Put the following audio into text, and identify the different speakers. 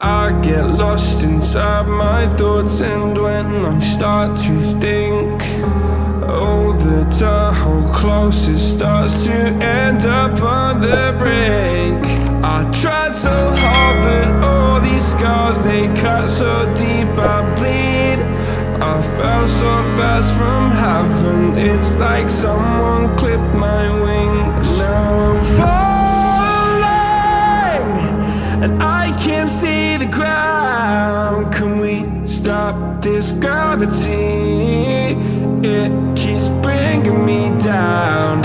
Speaker 1: I get lost inside my thoughts, and when I start to think, oh, the door closest starts to end up on the brink. I tried so hard, but all these scars, they cut so deep I bleed. I fell so fast from heaven, it's like someone clipped my wings. Now I'm falling, and I can't see the ground. Can we stop this gravity? It keeps bringing me down.